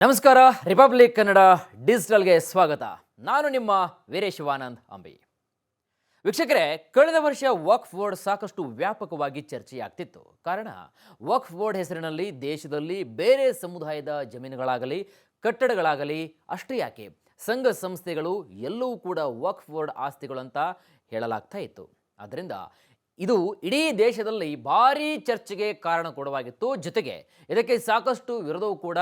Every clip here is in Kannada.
ನಮಸ್ಕಾರ. ರಿಪಬ್ಲಿಕ್ ಕನ್ನಡ ಡಿಜಿಟಲ್ಗೆ ಸ್ವಾಗತ. ನಾನು ನಿಮ್ಮ ವೀರೇಶವಾನಂದ್ ಅಂಬಿ. ವೀಕ್ಷಕರೇ, ಕಳೆದ ವರ್ಷ ವಕ್ಫ್ ಬೋರ್ಡ್ ಸಾಕಷ್ಟು ವ್ಯಾಪಕವಾಗಿ ಚರ್ಚೆಯಾಗ್ತಿತ್ತು. ಕಾರಣ, ವಕ್ಫ್ ಬೋರ್ಡ್ ಹೆಸರಿನಲ್ಲಿ ದೇಶದಲ್ಲಿ ಬೇರೆ ಸಮುದಾಯದ ಜಮೀನುಗಳಾಗಲಿ ಕಟ್ಟಡಗಳಾಗಲಿ ಅಷ್ಟೇ ಯಾಕೆ ಸಂಘ ಸಂಸ್ಥೆಗಳು ಎಲ್ಲವೂ ಕೂಡ ವಕ್ಫ್ ಬೋರ್ಡ್ ಆಸ್ತಿಗಳು ಅಂತ ಹೇಳಲಾಗ್ತಾ ಇತ್ತು. ಆದ್ದರಿಂದ ಇದು ಇಡೀ ದೇಶದಲ್ಲಿ ಭಾರೀ ಚರ್ಚೆಗೆ ಕಾರಣ ಕೊಡವಾಗಿತ್ತು. ಜೊತೆಗೆ ಇದಕ್ಕೆ ಸಾಕಷ್ಟು ವಿರೋಧವೂ ಕೂಡ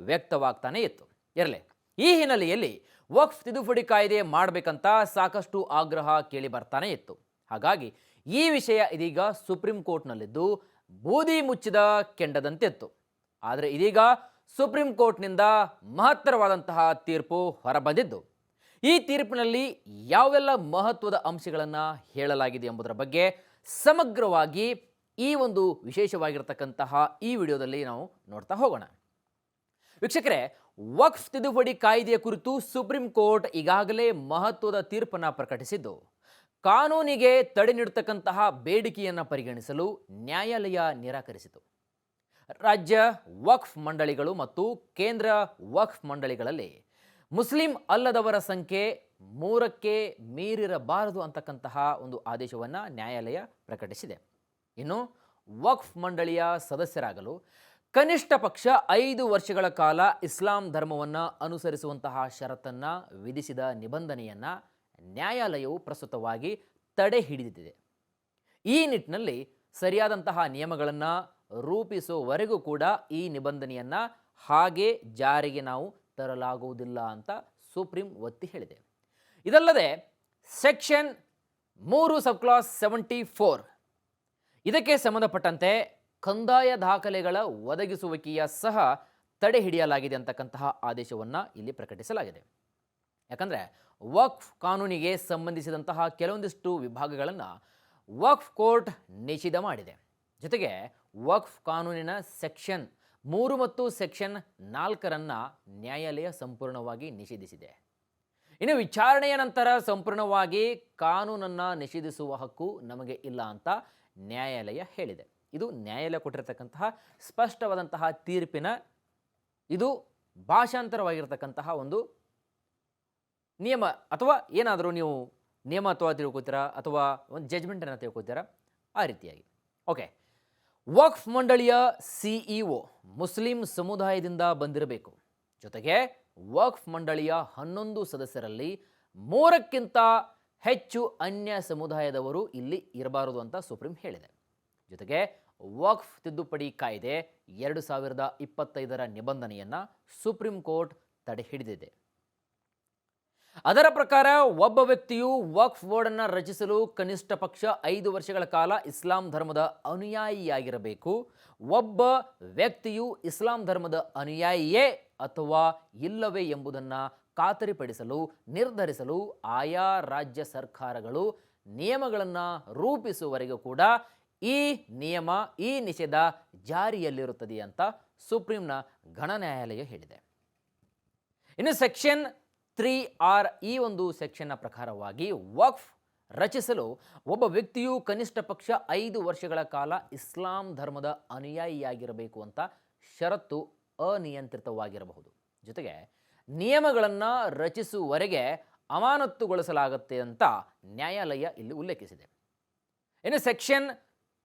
ವ್ಯಕ್ತವಾಗ್ತಾನೆ ಇತ್ತು. ಇರಲಿ, ಈ ಹಿನ್ನೆಲೆಯಲ್ಲಿ ವಕ್ಫ್ ತಿದ್ದುಪಡಿ ಕಾಯ್ದೆ ಮಾಡಬೇಕಂತ ಸಾಕಷ್ಟು ಆಗ್ರಹ ಕೇಳಿ ಬರ್ತಾನೆ ಇತ್ತು. ಹಾಗಾಗಿ ಈ ವಿಷಯ ಇದೀಗ ಸುಪ್ರೀಂ ಕೋರ್ಟ್ನಲ್ಲಿದ್ದು ಬೂದಿ ಮುಚ್ಚಿದ ಕೆಂಡದಂತಿತ್ತು. ಆದರೆ ಇದೀಗ ಸುಪ್ರೀಂ ಕೋರ್ಟ್ನಿಂದ ಮಹತ್ತರವಾದಂತಹ ತೀರ್ಪು ಹೊರಬಂದಿದ್ದು, ಈ ತೀರ್ಪಿನಲ್ಲಿ ಯಾವೆಲ್ಲ ಮಹತ್ವದ ಅಂಶಗಳನ್ನು ಹೇಳಲಾಗಿದೆ ಎಂಬುದರ ಬಗ್ಗೆ ಸಮಗ್ರವಾಗಿ ಈ ಒಂದು ವಿಶೇಷವಾಗಿರತಕ್ಕಂತಹ ಈ ವಿಡಿಯೋದಲ್ಲಿ ನಾವು ನೋಡ್ತಾ ಹೋಗೋಣ. ವೀಕ್ಷಕರೇ, ವಕ್ಫ್ ತಿದ್ದುಪಡಿ ಕಾಯ್ದೆಯ ಕುರಿತು ಸುಪ್ರೀಂ ಕೋರ್ಟ್ ಈಗಾಗಲೇ ಮಹತ್ವದ ತೀರ್ಪನ್ನು ಪ್ರಕಟಿಸಿದ್ದು, ಕಾನೂನಿಗೆ ತಡೆ ನೀಡತಕ್ಕಂತಹ ಬೇಡಿಕೆಯನ್ನು ಪರಿಗಣಿಸಲು ನ್ಯಾಯಾಲಯ ನಿರಾಕರಿಸಿತು. ರಾಜ್ಯ ವಕ್ಫ್ ಮಂಡಳಿಗಳು ಮತ್ತು ಕೇಂದ್ರ ವಕ್ಫ್ ಮಂಡಳಿಗಳಲ್ಲಿ ಮುಸ್ಲಿಂ ಅಲ್ಲದವರ ಸಂಖ್ಯೆ 3ಕ್ಕೆ ಮೀರಿರಬಾರದು ಅಂತಕ್ಕಂತಹ ಒಂದು ಆದೇಶವನ್ನು ನ್ಯಾಯಾಲಯ ಪ್ರಕಟಿಸಿದೆ. ಇನ್ನು ವಕ್ಫ್ ಮಂಡಳಿಯ ಸದಸ್ಯರಾಗಲು ಕನಿಷ್ಠ ಪಕ್ಷ 5 ವರ್ಷಗಳ ಕಾಲ ಇಸ್ಲಾಂ ಧರ್ಮವನ್ನು ಅನುಸರಿಸುವಂತಹ ಷರತ್ತನ್ನು ವಿಧಿಸಿದ ನಿಬಂಧನೆಯನ್ನು ನ್ಯಾಯಾಲಯವು ಪ್ರಸ್ತುತವಾಗಿ ತಡೆ ಹಿಡಿದಿದೆ. ಈ ನಿಟ್ಟಿನಲ್ಲಿ ಸರಿಯಾದಂತಹ ನಿಯಮಗಳನ್ನು ರೂಪಿಸುವವರೆಗೂ ಕೂಡ ಈ ನಿಬಂಧನೆಯನ್ನು ಹಾಗೆ ಜಾರಿಗೆ ನಾವು ತರಲಾಗುವುದಿಲ್ಲ ಅಂತ ಸುಪ್ರೀಂ ಒತ್ತಿ ಹೇಳಿದೆ. ಇದಲ್ಲದೆ ಸೆಕ್ಷನ್ 3 ಸಬ್ ಕ್ಲಾಸ್ 74 ಇದಕ್ಕೆ ಸಂಬಂಧಪಟ್ಟಂತೆ ಕಂದಾಯ ದಾಖಲೆಗಳ ಒದಗಿಸುವಿಕೆಯ ಸಹ ತಡೆ ಹಿಡಿಯಲಾಗಿದೆ ಅಂತಕ್ಕಂತಹ ಆದೇಶವನ್ನು ಇಲ್ಲಿ ಪ್ರಕಟಿಸಲಾಗಿದೆ. ಯಾಕಂದರೆ ವಕ್ಫ್ ಕಾನೂನಿಗೆ ಸಂಬಂಧಿಸಿದಂತಹ ಕೆಲವೊಂದಿಷ್ಟು ವಿಭಾಗಗಳನ್ನು ವಕ್ಫ್ ಕೋರ್ಟ್ ನಿಷೇಧ ಮಾಡಿದೆ. ಜೊತೆಗೆ ವಕ್ಫ್ ಕಾನೂನಿನ ಸೆಕ್ಷನ್ 3 ಮತ್ತು ಸೆಕ್ಷನ್ 4 ನ್ಯಾಯಾಲಯ ಸಂಪೂರ್ಣವಾಗಿ ನಿಷೇಧಿಸಿದೆ. ಇನ್ನು ವಿಚಾರಣೆಯ ನಂತರ ಸಂಪೂರ್ಣವಾಗಿ ಕಾನೂನನ್ನು ನಿಷೇಧಿಸುವ ಹಕ್ಕು ನಮಗೆ ಇಲ್ಲ ಅಂತ ನ್ಯಾಯಾಲಯ ಹೇಳಿದೆ. ಇದು ನ್ಯಾಯಾಲಯ ಕೊಟ್ಟಿರತಕ್ಕಂತಹ ಸ್ಪಷ್ಟವಾದಂತಹ ತೀರ್ಪಿನ ಇದು ಭಾಷಾಂತರವಾಗಿರತಕ್ಕಂತಹ ಒಂದು ನಿಯಮ, ಅಥವಾ ಏನಾದರೂ ನೀವು ನಿಯಮ ಅಥವಾ ತಿಳ್ಕೊತೀರಾ ಅಥವಾ ಒಂದು ಜಜ್ಮೆಂಟನ್ನು ತಿಳ್ಕೊತೀರಾ, ಆ ರೀತಿಯಾಗಿ. ಓಕೆ, ವಕ್ಫ್ ಮಂಡಳಿಯ CEO ಮುಸ್ಲಿಂ ಸಮುದಾಯದಿಂದ ಬಂದಿರಬೇಕು. ಜೊತೆಗೆ ವಕ್ಫ್ ಮಂಡಳಿಯ 11 ಸದಸ್ಯರಲ್ಲಿ 3ಕ್ಕಿಂತ ಹೆಚ್ಚು ಅನ್ಯ ಸಮುದಾಯದವರು ಇಲ್ಲಿ ಇರಬಾರದು ಅಂತ ಸುಪ್ರೀಂ ಹೇಳಿದೆ. ಜೊತೆಗೆ ವಕ್ಫ್ ತಿದ್ದುಪಡಿ ಕಾಯ್ದೆ 2025ರ ನಿಬಂಧನೆಯನ್ನು ಸುಪ್ರೀಂ ಕೋರ್ಟ್ ತಡೆ ಹಿಡಿದಿದೆ. ಅದರ ಪ್ರಕಾರ ಒಬ್ಬ ವ್ಯಕ್ತಿಯು ವಕ್ಫ್ ಬೋರ್ಡನ್ನು ರಚಿಸಲು ಕನಿಷ್ಠ ಪಕ್ಷ 5 ವರ್ಷಗಳ ಕಾಲ ಇಸ್ಲಾಂ ಧರ್ಮದ ಅನುಯಾಯಿಯಾಗಿರಬೇಕು. ಒಬ್ಬ ವ್ಯಕ್ತಿಯು ಇಸ್ಲಾಂ ಧರ್ಮದ ಅನುಯಾಯಿಯೇ ಅಥವಾ ಇಲ್ಲವೇ ಎಂಬುದನ್ನು ಖಾತರಿಪಡಿಸಲು ನಿರ್ಧರಿಸಲು ಆಯಾ ರಾಜ್ಯ ಸರ್ಕಾರಗಳು ನಿಯಮಗಳನ್ನು ರೂಪಿಸುವವರೆಗೂ ಕೂಡ ಈ ನಿಯಮ, ಈ ನಿಷೇಧ ಜಾರಿಯಲ್ಲಿರುತ್ತದೆ ಅಂತ ಸುಪ್ರೀಂನ ಗಣ ನ್ಯಾಯಾಲಯ ಹೇಳಿದೆ. ಇನ್ನು ಸೆಕ್ಷನ್ 3R ಈ ಒಂದು ಸೆಕ್ಷನ್ನ ಪ್ರಕಾರವಾಗಿ ವಕ್ಫ್ ರಚಿಸಲು ಒಬ್ಬ ವ್ಯಕ್ತಿಯು ಕನಿಷ್ಠ ಪಕ್ಷ 5 ವರ್ಷಗಳ ಕಾಲ ಇಸ್ಲಾಂ ಧರ್ಮದ ಅನುಯಾಯಿಯಾಗಿರಬೇಕು ಅಂತ ಷರತ್ತು ಅನಿಯಂತ್ರಿತವಾಗಿರಬಹುದು. ಜೊತೆಗೆ ನಿಯಮಗಳನ್ನು ರಚಿಸುವವರೆಗೆ ಅಮಾನತುಗೊಳಿಸಲಾಗುತ್ತೆ ಅಂತ ನ್ಯಾಯಾಲಯ ಇಲ್ಲಿ ಉಲ್ಲೇಖಿಸಿದೆ. ಇನ್ನು ಸೆಕ್ಷನ್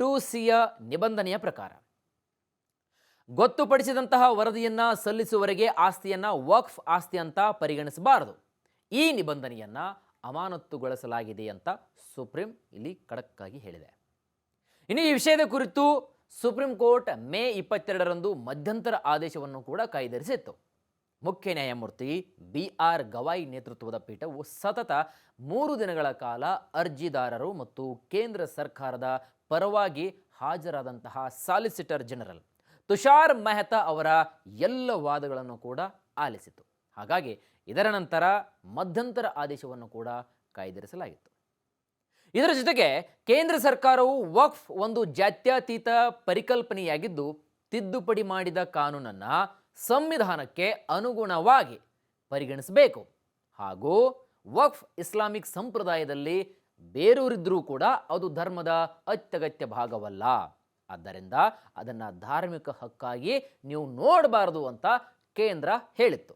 2Cಯ ನಿಬಂಧನೆಯ ಪ್ರಕಾರ ಗೊತ್ತುಪಡಿಸಿದಂತಹ ವರದಿಯನ್ನು ಸಲ್ಲಿಸುವವರೆಗೆ ಆಸ್ತಿಯನ್ನು ವಕ್ಫ್ ಆಸ್ತಿ ಅಂತ ಪರಿಗಣಿಸಬಾರದು. ಈ ನಿಬಂಧನೆಯನ್ನು ಅಮಾನತುಗೊಳಿಸಲಾಗಿದೆ ಅಂತ ಸುಪ್ರೀಂ ಇಲ್ಲಿ ಖಡಕ್ಕಾಗಿ ಹೇಳಿದೆ. ಇನ್ನು ಈ ವಿಷಯದ ಕುರಿತು ಸುಪ್ರೀಂ ಕೋರ್ಟ್ ಮೇ 22ರಂದು ಮಧ್ಯಂತರ ಆದೇಶವನ್ನು ಕೂಡ ಕಾಯ್ದಿರಿಸಿತ್ತು. ಮುಖ್ಯ ನ್ಯಾಯಮೂರ್ತಿ BR ಗವಾಯ್ ನೇತೃತ್ವದ ಪೀಠವು ಸತತ 3 ದಿನಗಳ ಕಾಲ ಅರ್ಜಿದಾರರು ಮತ್ತು ಕೇಂದ್ರ ಸರ್ಕಾರದ ಪರವಾಗಿ ಹಾಜರಾದಂತಹ ಸಾಲಿಸಿಟರ್ ಜನರಲ್ ತುಷಾರ್ ಮೆಹ್ತಾ ಅವರ ಎಲ್ಲ ವಾದಗಳನ್ನು ಕೂಡ ಆಲಿಸಿತು. ಹಾಗಾಗಿ ಇದರ ನಂತರ ಮಧ್ಯಂತರ ಆದೇಶವನ್ನು ಕೂಡ ಕಾಯ್ದಿರಿಸಲಾಗಿತ್ತು. ಇದರ ಜೊತೆಗೆ ಕೇಂದ್ರ ಸರ್ಕಾರವು ವಕ್ಫ್ ಒಂದು ಜಾತ್ಯತೀತ ಪರಿಕಲ್ಪನೆಯಾಗಿದ್ದು ತಿದ್ದುಪಡಿ ಮಾಡಿದ ಕಾನೂನನ್ನು ಸಂವಿಧಾನಕ್ಕೆ ಅನುಗುಣವಾಗಿ ಪರಿಗಣಿಸಬೇಕು ಹಾಗೂ ವಕ್ಫ್ ಇಸ್ಲಾಮಿಕ್ ಸಂಪ್ರದಾಯದಲ್ಲಿ ಬೇರೂರಿದ್ರೂ ಕೂಡ ಅದು ಧರ್ಮದ ಅತ್ಯಗತ್ಯ ಭಾಗವಲ್ಲ. ಆದ್ದರಿಂದ ಅದನ್ನು ಧಾರ್ಮಿಕ ಹಕ್ಕಾಗಿ ನೀವು ನೋಡಬಾರದು ಅಂತ ಕೇಂದ್ರ ಹೇಳಿತ್ತು.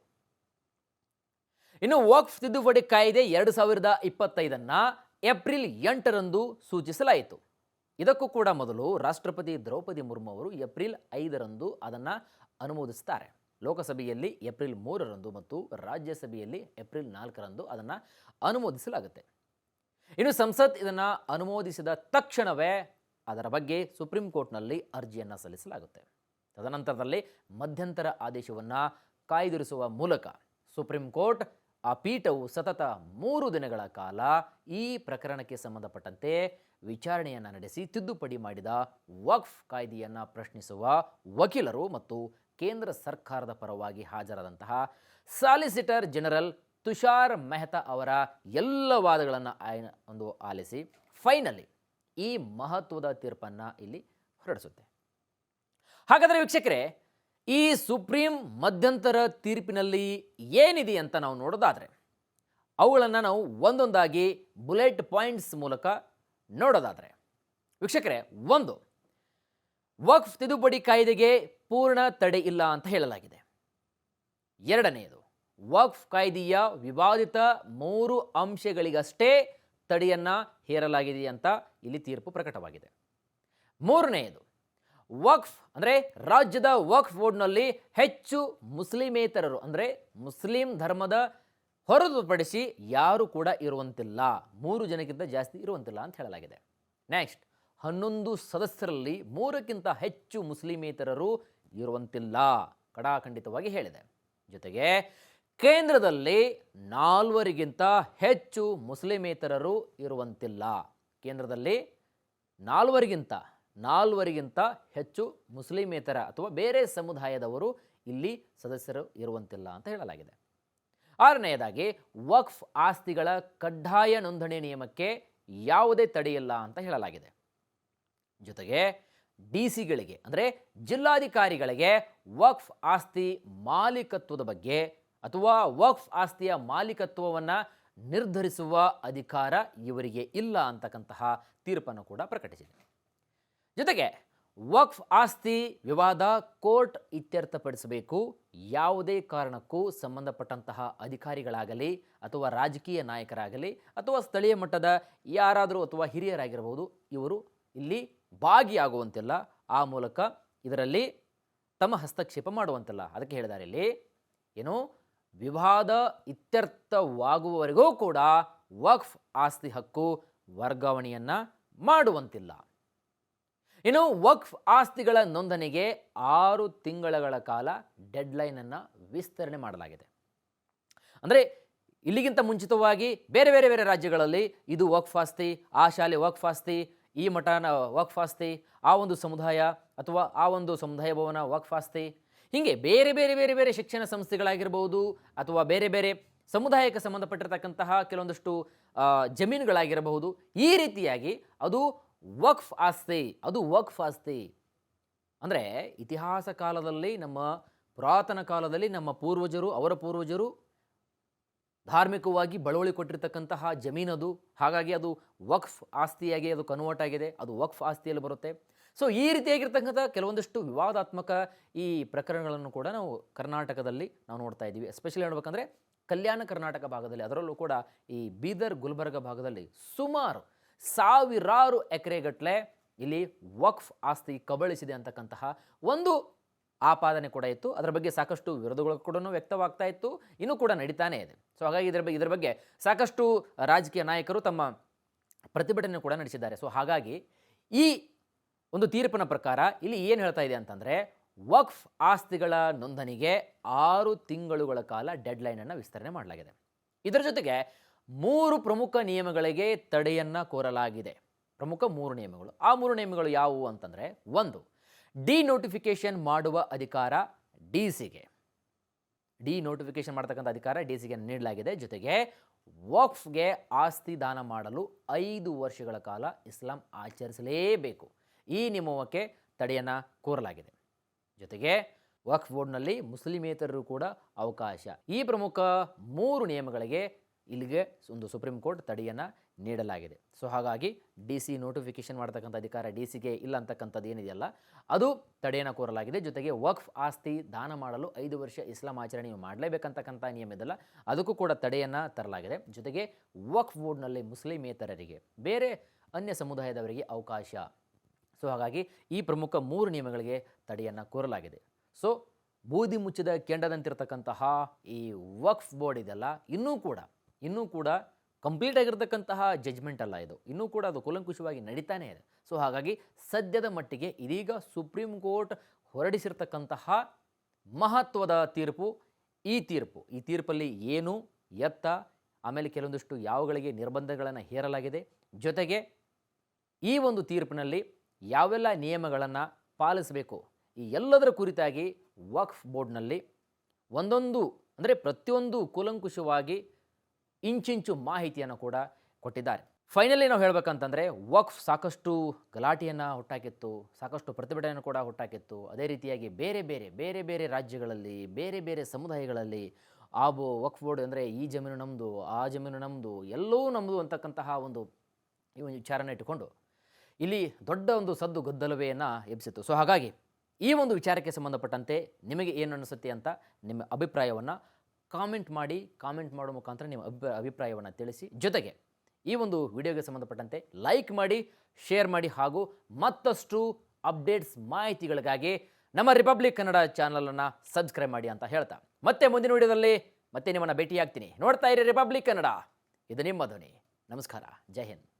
ಇನ್ನು ವಕ್ಫ್ ತಿದ್ದುಪಡಿ ಕಾಯ್ದೆ 2025 ಏಪ್ರಿಲ್ 8ರಂದು ಸೂಚಿಸಲಾಯಿತು. ಇದಕ್ಕೂ ಕೂಡ ಮೊದಲು ರಾಷ್ಟ್ರಪತಿ ದ್ರೌಪದಿ ಮುರ್ಮು ಅವರು ಏಪ್ರಿಲ್ 5ರಂದು ಅದನ್ನು ಅನುಮೋದಿಸುತ್ತಾರೆ. ಲೋಕಸಭೆಯಲ್ಲಿ ಏಪ್ರಿಲ್ 3ರಂದು ಮತ್ತು ರಾಜ್ಯಸಭೆಯಲ್ಲಿ ಏಪ್ರಿಲ್ 4ರಂದು ಅದನ್ನು ಅನುಮೋದಿಸಲಾಗುತ್ತೆ. ಇನ್ನು ಸಂಸತ್ ಇದನ್ನು ಅನುಮೋದಿಸಿದ ತಕ್ಷಣವೇ ಅದರ ಬಗ್ಗೆ ಸುಪ್ರೀಂ ಕೋರ್ಟ್ನಲ್ಲಿ ಅರ್ಜಿಯನ್ನು ಸಲ್ಲಿಸಲಾಗುತ್ತೆ. ತದನಂತರದಲ್ಲಿ ಮಧ್ಯಂತರ ಆದೇಶವನ್ನು ಕಾಯ್ದಿರಿಸುವ ಮೂಲಕ ಸುಪ್ರೀಂ ಕೋರ್ಟ್ ಆ ಪೀಠವು ಸತತ 3 ದಿನಗಳ ಕಾಲ ಈ ಪ್ರಕರಣಕ್ಕೆ ಸಂಬಂಧಪಟ್ಟಂತೆ ವಿಚಾರಣೆಯನ್ನು ನಡೆಸಿ ತಿದ್ದುಪಡಿ ಮಾಡಿದ ವಕ್ಫ್ ಕಾಯ್ದೆಯನ್ನು ಪ್ರಶ್ನಿಸುವ ವಕೀಲರು ಮತ್ತು ಕೇಂದ್ರ ಸರ್ಕಾರದ ಪರವಾಗಿ ಹಾಜರಾದಂತಹ ಸಾಲಿಸಿಟರ್ ಜನರಲ್ ತುಷಾರ್ ಮೆಹ್ತಾ ಅವರ ಎಲ್ಲ ವಾದಗಳನ್ನು ಆಲಿಸಿ ಫೈನಲಿ ಈ ಮಹತ್ವದ ತೀರ್ಪನ್ನು ಇಲ್ಲಿ ಹೊರಡಿಸುತ್ತೆ. ಹಾಗಾದರೆ ವೀಕ್ಷಕರೇ, ಈ ಸುಪ್ರೀಂ ಮಧ್ಯಂತರ ತೀರ್ಪಿನಲ್ಲಿ ಏನಿದೆ ಅಂತ ನಾವು ನೋಡೋದಾದರೆ ಅವುಗಳನ್ನು ನಾವು ಒಂದೊಂದಾಗಿ ಬುಲೆಟ್ ಪಾಯಿಂಟ್ಸ್ ಮೂಲಕ ನೋಡೋದಾದರೆ ವೀಕ್ಷಕರೇ, 1, ವಕ್ಫ್ ತಿದ್ದುಪಡಿ ಕಾಯ್ದೆಗೆ ಪೂರ್ಣ ತಡೆ ಇಲ್ಲ ಅಂತ ಹೇಳಲಾಗಿದೆ. 2ನೇದು, ವಕ್ಫ್ ಕಾಯ್ದೆಯ ವಿವಾದಿತ 3 ಅಂಶಗಳಿಗಷ್ಟೇ ತಡೆಯನ್ನು ಹೇರಲಾಗಿದೆ ಅಂತ ಇಲ್ಲಿ ತೀರ್ಪು ಪ್ರಕಟವಾಗಿದೆ. 3ನೇದು, ವಕ್ಫ್ ಅಂದರೆ ರಾಜ್ಯದ ವಕ್ಫ್ ಬೋರ್ಡ್ನಲ್ಲಿ ಹೆಚ್ಚು ಮುಸ್ಲಿಮೇತರರು ಅಂದರೆ ಮುಸ್ಲಿಂ ಧರ್ಮದ ಹೊರತುಪಡಿಸಿ ಯಾರು ಕೂಡ ಇರುವಂತಿಲ್ಲ, 3 ಜನಕ್ಕಿಂತ ಜಾಸ್ತಿ ಇರುವಂತಿಲ್ಲ ಅಂತ ಹೇಳಲಾಗಿದೆ. ನೆಕ್ಸ್ಟ್, 11 ಸದಸ್ಯರಲ್ಲಿ 3ಕ್ಕಿಂತ ಹೆಚ್ಚು ಮುಸ್ಲಿಮೇತರರು ಇರುವಂತಿಲ್ಲ ಕಡಾಖಂಡಿತವಾಗಿ ಹೇಳಿದೆ. ಜೊತೆಗೆ ಕೇಂದ್ರದಲ್ಲಿ 4ಗಿಂತ ಹೆಚ್ಚು ಮುಸ್ಲಿಮೇತರರು ಇರುವಂತಿಲ್ಲ. ಕೇಂದ್ರದಲ್ಲಿ 4ಗಿಂತ ಹೆಚ್ಚು ಮುಸ್ಲಿಮೇತರ ಅಥವಾ ಬೇರೆ ಸಮುದಾಯದವರು ಇಲ್ಲಿ ಸದಸ್ಯರು ಇರುವಂತಿಲ್ಲ ಅಂತ ಹೇಳಲಾಗಿದೆ. 6ನೇದಾಗಿ, ವಕ್ಫ್ ಆಸ್ತಿಗಳ ಕಡ್ಡಾಯ ನೋಂದಣಿ ನಿಯಮಕ್ಕೆ ಯಾವುದೇ ತಡೆಯಿಲ್ಲ ಅಂತ ಹೇಳಲಾಗಿದೆ. ಜೊತೆಗೆ ಡಿಸಿಗಳಿಗೆ ಅಂದರೆ ಜಿಲ್ಲಾಧಿಕಾರಿಗಳಿಗೆ ವಕ್ಫ್ ಆಸ್ತಿ ಮಾಲೀಕತ್ವದ ಬಗ್ಗೆ ಅಥವಾ ವಕ್ಫ್ ಆಸ್ತಿಯ ಮಾಲೀಕತ್ವವನ್ನು ನಿರ್ಧರಿಸುವ ಅಧಿಕಾರ ಇವರಿಗೆ ಇಲ್ಲ ಅಂತಕ್ಕಂತಹ ತೀರ್ಪನ್ನು ಕೂಡ ಪ್ರಕಟಿಸಿದೆ. ಜೊತೆಗೆ ವಕ್ಫ್ ಆಸ್ತಿ ವಿವಾದ ಕೋರ್ಟ್ ಇತ್ಯರ್ಥಪಡಿಸಬೇಕು, ಯಾವುದೇ ಕಾರಣಕ್ಕೂ ಸಂಬಂಧಪಟ್ಟಂತಹ ಅಧಿಕಾರಿಗಳಾಗಲಿ ಅಥವಾ ರಾಜಕೀಯ ನಾಯಕರಾಗಲಿ ಅಥವಾ ಸ್ಥಳೀಯ ಮಟ್ಟದ ಯಾರಾದರೂ ಅಥವಾ ಹಿರಿಯರಾಗಿರಬಹುದು, ಇವರು ಇಲ್ಲಿ ಭಾಗಿಯಾಗುವಂತಿಲ್ಲ, ಆ ಮೂಲಕ ಇದರಲ್ಲಿ ತಮ್ಮ ಹಸ್ತಕ್ಷೇಪ ಮಾಡುವಂತಿಲ್ಲ. ಅದಕ್ಕೆ ಹೇಳಿದ್ದಾರೆ ಇಲ್ಲಿ ಏನು, ವಿವಾದ ಇತ್ಯರ್ಥವಾಗುವವರೆಗೂ ಕೂಡ ವಕ್ಫ್ ಆಸ್ತಿ ಹಕ್ಕು ವರ್ಗಾವಣೆಯನ್ನು ಮಾಡುವಂತಿಲ್ಲ. ಇನ್ನು ವಕ್ಫ್ ಆಸ್ತಿಗಳ ನೋಂದಣಿಗೆ 6 ತಿಂಗಳ ಕಾಲ ಡೆಡ್ಲೈನನ್ನು ವಿಸ್ತರಣೆ ಮಾಡಲಾಗಿದೆ. ಅಂದರೆ ಇಲ್ಲಿಗಿಂತ ಮುಂಚಿತವಾಗಿ ಬೇರೆ ಬೇರೆ ಬೇರೆ ರಾಜ್ಯಗಳಲ್ಲಿ ಇದು ವಕ್ಫ್ ಆಸ್ತಿ, ಆ ಶಾಲೆ ವಕ್ಫ್ ಆಸ್ತಿ, ಈ ಮಠನ ವಕ್ಫ್ ಆಸ್ತಿ, ಆ ಒಂದು ಸಮುದಾಯ ಅಥವಾ ಆ ಒಂದು ಸಮುದಾಯ ಭವನ ವಕ್ಫ್ ಆಸ್ತಿ, ಹೀಗೆ ಬೇರೆ ಬೇರೆ ಬೇರೆ ಬೇರೆ ಶಿಕ್ಷಣ ಸಂಸ್ಥೆಗಳಾಗಿರ್ಬೋದು ಅಥವಾ ಬೇರೆ ಬೇರೆ ಸಮುದಾಯಕ್ಕೆ ಸಂಬಂಧಪಟ್ಟಿರ್ತಕ್ಕಂತಹ ಕೆಲವೊಂದಷ್ಟು ಜಮೀನುಗಳಾಗಿರಬಹುದು, ಈ ರೀತಿಯಾಗಿ ಅದು ವಕ್ಫ್ ಆಸ್ತಿ ಅಂದರೆ ಇತಿಹಾಸ ಕಾಲದಲ್ಲಿ ನಮ್ಮ ಪುರಾತನ ಕಾಲದಲ್ಲಿ ನಮ್ಮ ಪೂರ್ವಜರು ಅವರ ಪೂರ್ವಜರು ಧಾರ್ಮಿಕವಾಗಿ ಬಳುವಳಿ ಕೊಟ್ಟಿರ್ತಕ್ಕಂತಹ ಜಮೀನದು, ಹಾಗಾಗಿ ಅದು ವಕ್ಫ್ ಆಸ್ತಿಯಾಗಿ ಅದು ಕನ್ವರ್ಟ್ ಆಗಿದೆ, ಅದು ವಕ್ಫ್ ಆಸ್ತಿಯಲ್ಲಿ ಬರುತ್ತೆ. ಸೊ ಈ ರೀತಿಯಾಗಿರ್ತಕ್ಕಂಥ ಕೆಲವೊಂದಷ್ಟು ವಿವಾದಾತ್ಮಕ ಈ ಪ್ರಕರಣಗಳನ್ನು ಕೂಡ ನಾವು ಕರ್ನಾಟಕದಲ್ಲಿ ನಾವು ನೋಡ್ತಾ ಇದ್ದೀವಿ. ಎಸ್ಪೆಷಲಿ ಹೇಳ್ಬೇಕಂದ್ರೆ ಕಲ್ಯಾಣ ಕರ್ನಾಟಕ ಭಾಗದಲ್ಲಿ, ಅದರಲ್ಲೂ ಕೂಡ ಈ ಬೀದರ್ ಗುಲ್ಬರ್ಗ ಭಾಗದಲ್ಲಿ ಸುಮಾರು ಸಾವಿರಾರು ಎಕರೆಗಟ್ಟಲೆ ಇಲ್ಲಿ ವಕ್ಫ್ ಆಸ್ತಿ ಕಬಳಿಸಿದೆ ಅಂತಕ್ಕಂತಹ ಒಂದು ಆಪಾದನೆ ಕೂಡ ಇತ್ತು. ಅದರ ಬಗ್ಗೆ ಸಾಕಷ್ಟು ವಿರೋಧಗಳು ಕೂಡ ವ್ಯಕ್ತವಾಗ್ತಾ ಇತ್ತು, ಇನ್ನೂ ಕೂಡ ನಡೀತಾನೇ ಇದೆ. ಸೊ ಹಾಗಾಗಿ ಇದರ ಬಗ್ಗೆ ಸಾಕಷ್ಟು ರಾಜಕೀಯ ನಾಯಕರು ತಮ್ಮ ಪ್ರತಿಭಟನೆ ಕೂಡ ನಡೆಸಿದ್ದಾರೆ. ಸೊ ಹಾಗಾಗಿ ಈ ಒಂದು ತೀರ್ಪಿನ ಪ್ರಕಾರ ಇಲ್ಲಿ ಏನು ಹೇಳ್ತಾ ಇದೆ ಅಂತಂದರೆ, ವಕ್ಫ್ ಆಸ್ತಿಗಳ ನೋಂದಣಿಗೆ 6 ತಿಂಗಳುಗಳ ಕಾಲ ಡೆಡ್ಲೈನನ್ನು ವಿಸ್ತರಣೆ ಮಾಡಲಾಗಿದೆ. ಇದರ ಜೊತೆಗೆ 3 ಪ್ರಮುಖ ನಿಯಮಗಳಿಗೆ ತಡೆಯನ್ನು ಕೋರಲಾಗಿದೆ. ಪ್ರಮುಖ 3 ನಿಯಮಗಳು. ಆ 3 ನಿಯಮಗಳು ಯಾವುವು ಅಂತಂದರೆ, 1, ಡಿನೋಟಿಫಿಕೇಶನ್ ಮಾಡುವ ಅಧಿಕಾರ ಡಿಸಿಗೆ, ಡಿನೋಟಿಫಿಕೇಶನ್ ಮಾಡ್ತಕ್ಕಂಥ ಅಧಿಕಾರ ಡಿಸಿಗೆ ನೀಡಲಾಗಿದೆ. ಜೊತೆಗೆ ವಕ್ಫ್ಗೆ ಆಸ್ತಿ ದಾನ ಮಾಡಲು 5 ವರ್ಷಗಳ ಕಾಲ ಇಸ್ಲಾಂ ಆಚರಿಸಲೇಬೇಕು, ಈ ನಿಯಮಕ್ಕೆ ತಡೆಯನ್ನು ಕೋರಲಾಗಿದೆ. ಜೊತೆಗೆ ವಕ್ಫ್ ಬೋರ್ಡ್ನಲ್ಲಿ ಮುಸ್ಲಿಮೇತರರು ಕೂಡ ಅವಕಾಶ. ಈ ಪ್ರಮುಖ 3 ನಿಯಮಗಳಿಗೆ ಇಲ್ಲಿಗೆ ಒಂದು ಸುಪ್ರೀಂ ಕೋರ್ಟ್ ತಡೆಯನ್ನು ನೀಡಲಾಗಿದೆ. ಸೊ ಹಾಗಾಗಿ ಡಿ ಸಿ ನೋಟಿಫಿಕೇಶನ್ ಮಾಡ್ತಕ್ಕಂಥ ಅಧಿಕಾರ ಡಿ ಸಿಗೆ ಇಲ್ಲ ಅಂತಕ್ಕಂಥದ್ದು ಏನಿದೆಯಲ್ಲ ಅದು ತಡೆಯನ್ನು ಕೋರಲಾಗಿದೆ. ಜೊತೆಗೆ ವಕ್ಫ್ ಆಸ್ತಿ ದಾನ ಮಾಡಲು 5 ವರ್ಷ ಇಸ್ಲಾಂ ಆಚರಣೆ ನೀವು ಮಾಡಲೇಬೇಕಂತಕ್ಕಂಥ ನಿಯಮ ಇದೆಯಲ್ಲ ಅದಕ್ಕೂ ಕೂಡ ತಡೆಯನ್ನು ತರಲಾಗಿದೆ. ಜೊತೆಗೆ ವಕ್ಫ್ ಬೋರ್ಡ್ನಲ್ಲಿ ಮುಸ್ಲಿಮೇತರರಿಗೆ ಬೇರೆ ಅನ್ಯ ಸಮುದಾಯದವರಿಗೆ ಅವಕಾಶ. ಸೊ ಹಾಗಾಗಿ ಈ ಪ್ರಮುಖ 3 ನಿಯಮಗಳಿಗೆ ತಡೆಯನ್ನು ಕೋರಲಾಗಿದೆ. ಸೊ ಬೂದಿ ಮುಚ್ಚಿದ ಕೆಂಡದಂತಿರ್ತಕ್ಕಂತಹ ಈ ವಕ್ಫ್ ಬೋರ್ಡ್ ಇದೆಲ್ಲ ಇನ್ನೂ ಕೂಡ ಕಂಪ್ಲೀಟ್ ಆಗಿರ್ತಕ್ಕಂತಹ ಜಜ್ಮೆಂಟ್ ಅಲ್ಲ ಇದು, ಇನ್ನೂ ಕೂಡ ಅದು ಕೂಲಂಕುಷವಾಗಿ ನಡೀತಾನೇ ಇದೆ. ಸೊ ಹಾಗಾಗಿ ಸದ್ಯದ ಮಟ್ಟಿಗೆ ಇದೀಗ ಸುಪ್ರೀಂ ಕೋರ್ಟ್ ಹೊರಡಿಸಿರ್ತಕ್ಕಂತಹ ಮಹತ್ವದ ತೀರ್ಪು ಈ ತೀರ್ಪಲ್ಲಿ ಏನು ಎತ್ತ, ಆಮೇಲೆ ಕೆಲವೊಂದಿಷ್ಟು ಯಾವುಗಳಿಗೆ ನಿರ್ಬಂಧಗಳನ್ನು ಹೇರಲಾಗಿದೆ, ಜೊತೆಗೆ ಈ ಒಂದು ತೀರ್ಪಿನಲ್ಲಿ ಯಾವೆಲ್ಲ ನಿಯಮಗಳನ್ನು ಪಾಲಿಸಬೇಕು ಈ ಎಲ್ಲದರ ಕುರಿತಾಗಿ ವಕ್ಫ್ ಬೋರ್ಡ್ನಲ್ಲಿ ಪ್ರತಿಯೊಂದು ಕೂಲಂಕುಷವಾಗಿ ಇಂಚಿಂಚು ಮಾಹಿತಿಯನ್ನು ಕೂಡ ಕೊಟ್ಟಿದ್ದಾರೆ. ಫೈನಲಿ ನಾವು ಹೇಳಬೇಕಂತಂದರೆ ವಕ್ಫ್ ಸಾಕಷ್ಟು ಗಲಾಟೆಯನ್ನು ಹುಟ್ಟಾಕಿತ್ತು, ಸಾಕಷ್ಟು ಪ್ರತಿಭಟನೆಯನ್ನು ಕೂಡ ಹುಟ್ಟಾಕಿತ್ತು. ಅದೇ ರೀತಿಯಾಗಿ ಬೇರೆ ಬೇರೆ ರಾಜ್ಯಗಳಲ್ಲಿ ಬೇರೆ ಬೇರೆ ಸಮುದಾಯಗಳಲ್ಲಿ ವಕ್ಫ್ ಬೋರ್ಡ್ ಅಂದರೆ ಈ ಜಮೀನು ನಮ್ಮದು, ಆ ಜಮೀನು ನಮ್ಮದು, ಎಲ್ಲವೂ ನಮ್ಮದು ಅಂತಕ್ಕಂತಹ ಈ ಒಂದು ವಿಚಾರನ ಇಟ್ಟುಕೊಂಡು ಇಲ್ಲಿ ದೊಡ್ಡ ಒಂದು ಸದ್ದು ಗದ್ದಲವೆಯನ್ನು ಎಬ್ಬಿಸಿತ್ತು. ಸೊ ಹಾಗಾಗಿ ಈ ಒಂದು ವಿಚಾರಕ್ಕೆ ಸಂಬಂಧಪಟ್ಟಂತೆ ನಿಮಗೆ ಏನು ಅನಿಸುತ್ತೆ ಅಂತ ನಿಮ್ಮ ಅಭಿಪ್ರಾಯವನ್ನು ಕಾಮೆಂಟ್ ಮಾಡೋ ಮುಖಾಂತರ ನಿಮ್ಮ ಅಭಿಪ್ರಾಯವನ್ನು ತಿಳಿಸಿ. ಜೊತೆಗೆ ಈ ಒಂದು ವಿಡಿಯೋಗೆ ಸಂಬಂಧಪಟ್ಟಂತೆ ಲೈಕ್ ಮಾಡಿ, ಶೇರ್ ಮಾಡಿ ಹಾಗೂ ಮತ್ತಷ್ಟು ಅಪ್ಡೇಟ್ಸ್ ಮಾಹಿತಿಗಳಿಗಾಗಿ ನಮ್ಮ ರಿಪಬ್ಲಿಕ್ ಕನ್ನಡ ಚಾನಲನ್ನು ಸಬ್ಸ್ಕ್ರೈಬ್ ಮಾಡಿ ಅಂತ ಹೇಳ್ತಾ ಮತ್ತೆ ಮುಂದಿನ ವಿಡಿಯೋದಲ್ಲಿ ಮತ್ತೆ ನಿಮ್ಮನ್ನು ಭೇಟಿಯಾಗ್ತೀನಿ. ನೋಡ್ತಾ ಇರಿ ರಿಪಬ್ಲಿಕ್ ಕನ್ನಡ, ಇದು ನಿಮ್ಮ ಧ್ವನಿ. ನಮಸ್ಕಾರ, ಜೈ ಹಿಂದ್.